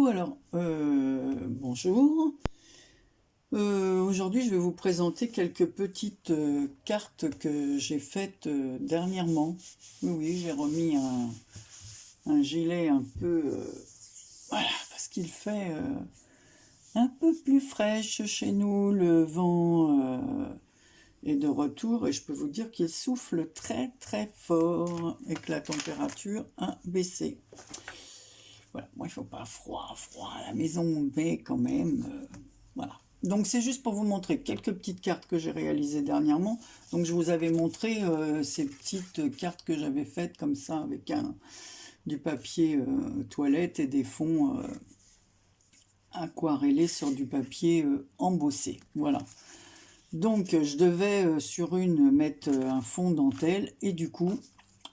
Alors, bonjour. Aujourd'hui, je vais vous présenter quelques petites cartes que j'ai faites dernièrement. Oui, oui, j'ai remis un gilet un peu... voilà, parce qu'il fait un peu plus fraîche chez nous. Le vent est de retour et je peux vous dire qu'il souffle très très fort et que la température a baissé. Voilà, moi il ne faut pas froid à la maison, mais quand même, voilà. Donc c'est juste pour vous montrer quelques petites cartes que j'ai réalisées dernièrement. Donc je vous avais montré ces petites cartes que j'avais faites comme ça avec du papier toilette et des fonds aquarellés sur du papier embossé. Voilà. Donc je devais sur une mettre un fond dentelle et du coup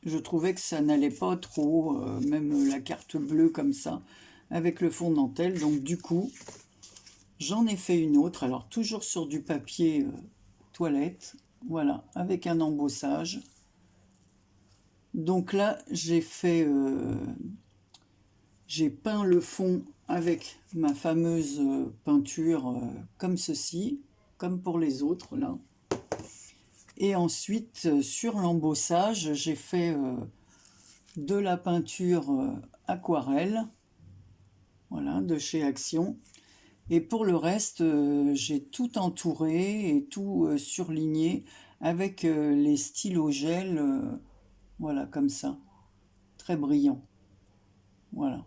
je trouvais que ça n'allait pas trop, même la carte bleue comme ça, avec le fond dentelle. Donc du coup, j'en ai fait une autre, alors toujours sur du papier toilette, voilà, avec un embossage. Donc là, j'ai peint le fond avec ma fameuse peinture comme ceci, comme pour les autres là. Et ensuite, sur l'embossage, j'ai fait de la peinture aquarelle, voilà, de chez Action. Et pour le reste, j'ai tout entouré et tout surligné avec les stylos gel, voilà, comme ça, très brillant. Voilà.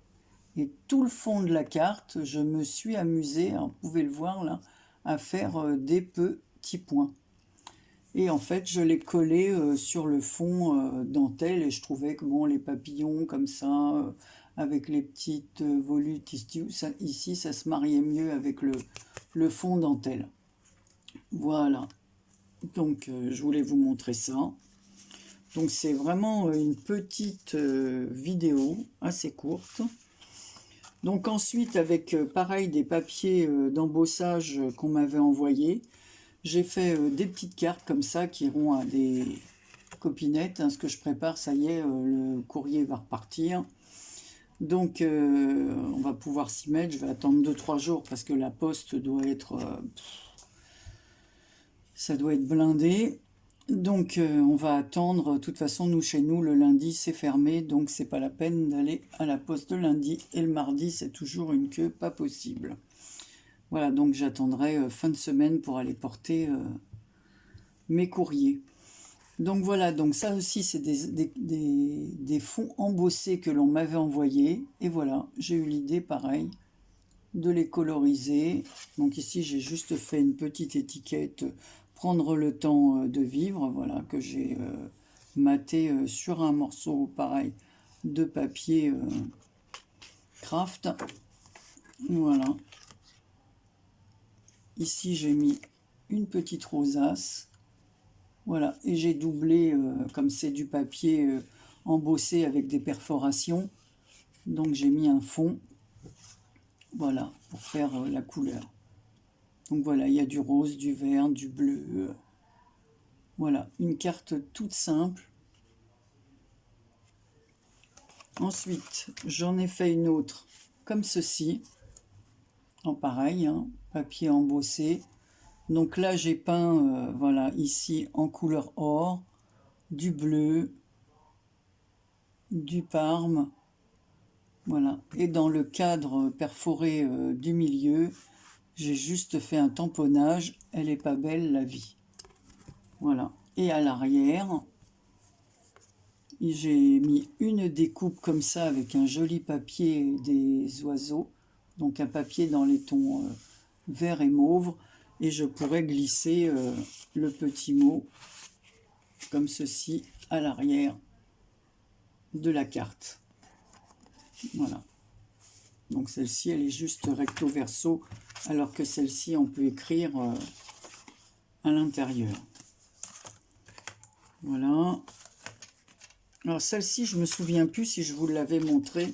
Et tout le fond de la carte, je me suis amusée, hein, vous pouvez le voir là, à faire des petits points. Et en fait, je l'ai collé sur le fond dentelle et je trouvais que bon, les papillons comme ça, avec les petites volutes ici, ça se mariait mieux avec le fond dentelle. Voilà. Donc, je voulais vous montrer ça. Donc, c'est vraiment une petite vidéo assez courte. Donc ensuite, avec pareil des papiers d'embossage qu'on m'avait envoyés, j'ai fait des petites cartes comme ça qui iront à des copinettes. Hein, ce que je prépare, ça y est, le courrier va repartir. Donc, on va pouvoir s'y mettre. Je vais attendre 2-3 jours parce que la poste doit être... ça doit être blindé. Donc, on va attendre. De toute façon, nous, chez nous, le lundi, c'est fermé. Donc, c'est pas la peine d'aller à la poste le lundi. Et le mardi, c'est toujours une queue pas possible. Voilà, donc j'attendrai fin de semaine pour aller porter mes courriers. Donc voilà, donc ça aussi c'est des fonds embossés que l'on m'avait envoyés. Et voilà, j'ai eu l'idée pareil de les coloriser. Donc ici j'ai juste fait une petite étiquette, prendre le temps de vivre, voilà, que j'ai maté sur un morceau pareil de papier craft. Voilà. Ici, j'ai mis une petite rosace. Voilà, et j'ai doublé, comme c'est du papier embossé avec des perforations. Donc, j'ai mis un fond, voilà, pour faire la couleur. Donc, voilà, il y a du rose, du vert, du bleu. Voilà, une carte toute simple. Ensuite, j'en ai fait une autre comme ceci, en pareil, hein, papier embossé. Donc là, j'ai peint, voilà, ici en couleur or, du bleu, du parme, voilà. Et dans le cadre perforé du milieu, j'ai juste fait un tamponnage. Elle est pas belle, la vie. Voilà. Et à l'arrière, j'ai mis une découpe comme ça avec un joli papier des oiseaux. Donc un papier dans les tons vert et mauve. Et je pourrais glisser le petit mot comme ceci à l'arrière de la carte. Voilà. Donc celle-ci, elle est juste recto verso, alors que celle-ci, on peut écrire à l'intérieur. Voilà. Alors celle-ci, je me souviens plus si je vous l'avais montré.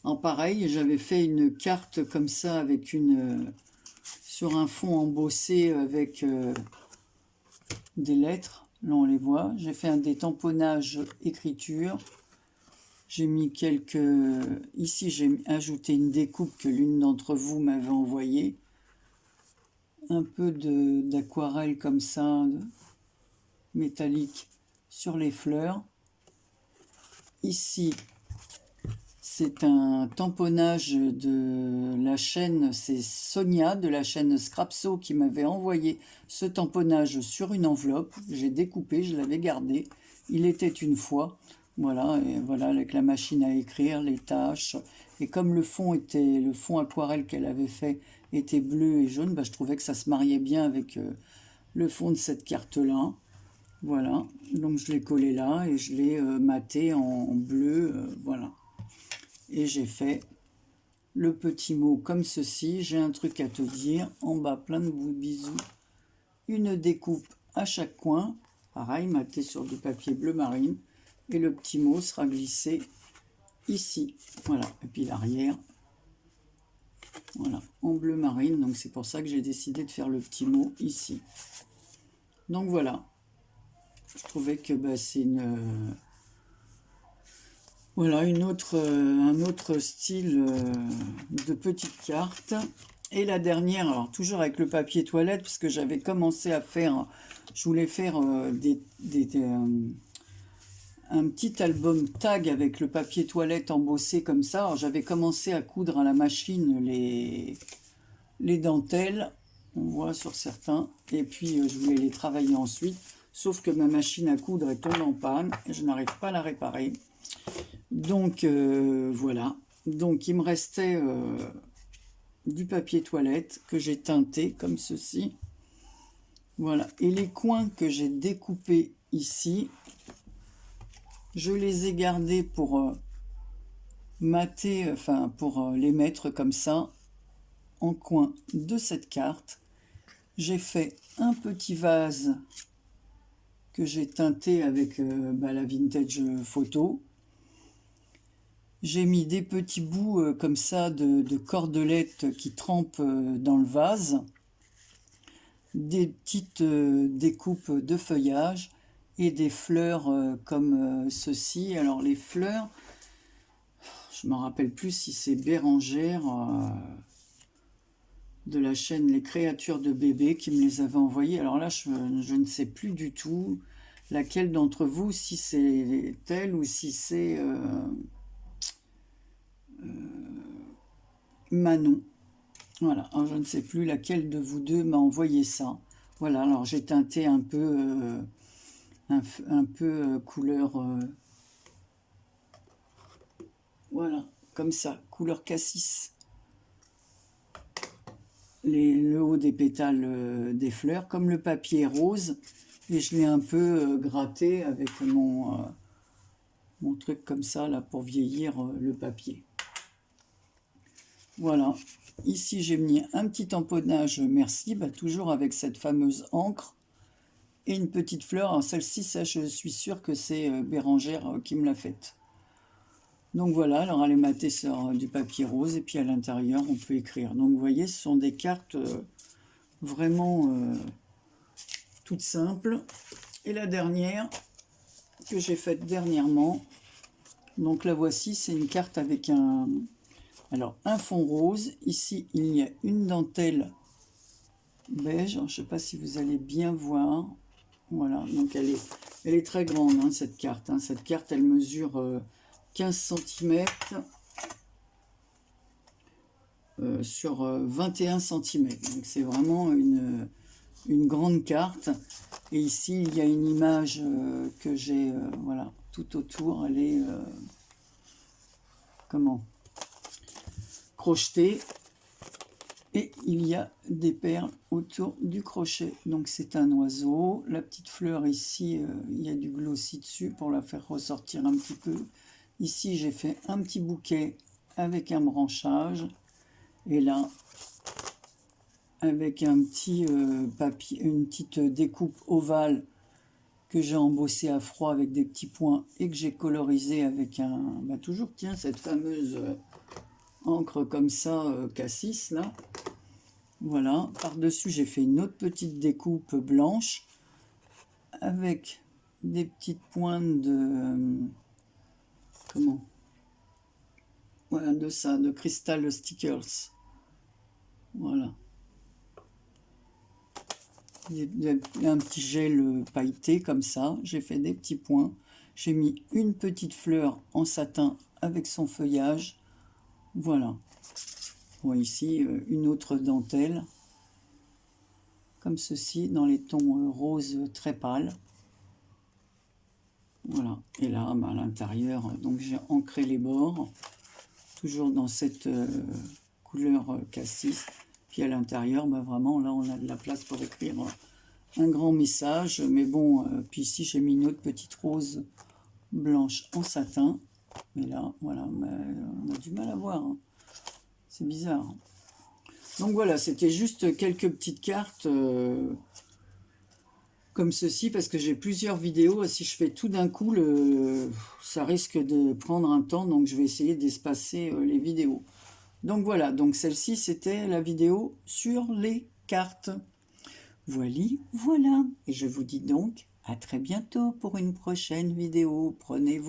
En pareil, j'avais fait une carte comme ça avec sur un fond embossé avec des lettres. Là, on les voit. J'ai fait un détamponnage écriture. J'ai mis quelques... Ici, j'ai ajouté une découpe que l'une d'entre vous m'avait envoyée. Un peu d'aquarelle comme ça, métallique, sur les fleurs. Ici, c'est un tamponnage de la chaîne, c'est Sonia de la chaîne Scrapso qui m'avait envoyé ce tamponnage sur une enveloppe. J'ai découpé, je l'avais gardé. Il était une fois, voilà, et voilà, avec la machine à écrire, les taches. Et comme le fond aquarelle qu'elle avait fait était bleu et jaune, bah, je trouvais que ça se mariait bien avec le fond de cette carte-là. Voilà, donc je l'ai collé là et je l'ai maté en bleu, voilà. Et j'ai fait le petit mot comme ceci. J'ai un truc à te dire. En bas, plein de bisous. Une découpe à chaque coin. Pareil, maté sur du papier bleu marine. Et le petit mot sera glissé ici. Voilà. Et puis l'arrière. Voilà, en bleu marine. Donc c'est pour ça que j'ai décidé de faire le petit mot ici. Donc voilà. Je trouvais que bah, c'est une... Voilà, un autre style de petite carte. Et la dernière, alors toujours avec le papier toilette, parce que j'avais commencé à faire, je voulais faire un petit album tag avec le papier toilette embossé comme ça. Alors j'avais commencé à coudre à la machine les dentelles, on voit sur certains, et puis je voulais les travailler ensuite. Sauf que ma machine à coudre est tombée en panne, et je n'arrive pas à la réparer. Donc voilà, donc il me restait du papier toilette que j'ai teinté comme ceci. Voilà, et les coins que j'ai découpés ici, je les ai gardés pour mater, enfin pour les mettre comme ça en coin de cette carte. J'ai fait un petit vase que j'ai teinté avec la vintage photo. J'ai mis des petits bouts comme ça de cordelettes qui trempent dans le vase, des petites découpes de feuillage et des fleurs comme ceci. Alors les fleurs, je ne me rappelle plus si c'est Bérangère de la chaîne Les Créatures de Bébé qui me les avait envoyées. Alors là, je ne sais plus du tout laquelle d'entre vous, si c'est elle ou si c'est... Manon. Voilà, alors je ne sais plus laquelle de vous deux m'a envoyé ça. Voilà, alors j'ai teinté un peu, couleur... voilà, comme ça, couleur cassis. Le haut des pétales des fleurs, comme le papier rose. Et je l'ai un peu gratté avec mon truc comme ça, là, pour vieillir le papier. Voilà, ici j'ai mis un petit tamponnage merci, toujours avec cette fameuse encre et une petite fleur. Alors celle-ci, ça, je suis sûre que c'est Bérangère qui me l'a faite. Donc voilà, alors elle est matée sur du papier rose et puis à l'intérieur on peut écrire. Donc vous voyez, ce sont des cartes vraiment toutes simples. Et la dernière que j'ai faite dernièrement, donc la voici, c'est une carte avec un fond rose. Ici, il y a une dentelle beige. Je ne sais pas si vous allez bien voir. Voilà, donc elle est très grande, hein, cette carte. Hein. Cette carte, elle mesure 15 cm sur 21 cm. Donc c'est vraiment une grande carte. Et ici, il y a une image que j'ai voilà, tout autour. Elle est... crochetée, et il y a des perles autour du crochet. Donc c'est un oiseau. La petite fleur ici, il y a du glossy dessus pour la faire ressortir un petit peu. Ici j'ai fait un petit bouquet avec un branchage, et là avec un petit papier, une petite découpe ovale que j'ai embossé à froid avec des petits points et que j'ai colorisé avec un toujours tiens cette fameuse encre comme ça, cassis là. Voilà, par-dessus j'ai fait une autre petite découpe blanche avec des petites pointes de Voilà, de ça, de Crystal Stickers. Voilà. Il y a un petit gel pailleté comme ça. J'ai fait des petits points. J'ai mis une petite fleur en satin avec son feuillage. Voilà. Bon, ici, une autre dentelle. Comme ceci, dans les tons roses très pâles. Voilà. Et là, à l'intérieur, donc j'ai ancré les bords. Toujours dans cette couleur cassis. Puis à l'intérieur, vraiment, là, on a de la place pour écrire un grand message. Mais bon, puis ici, j'ai mis une autre petite rose blanche en satin. Mais là, voilà, on a du mal à voir. Hein. C'est bizarre. Donc voilà, c'était juste quelques petites cartes comme ceci, parce que j'ai plusieurs vidéos. Si je fais tout d'un coup, ça risque de prendre un temps. Donc je vais essayer d'espacer les vidéos. Donc voilà, donc celle-ci, c'était la vidéo sur les cartes. Voilà. Et je vous dis donc à très bientôt pour une prochaine vidéo. Prenez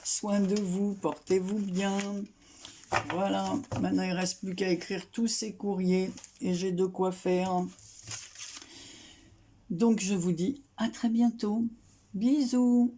soin de vous, portez-vous bien. Voilà, maintenant il ne reste plus qu'à écrire tous ces courriers et j'ai de quoi faire. Donc je vous dis à très bientôt. Bisous.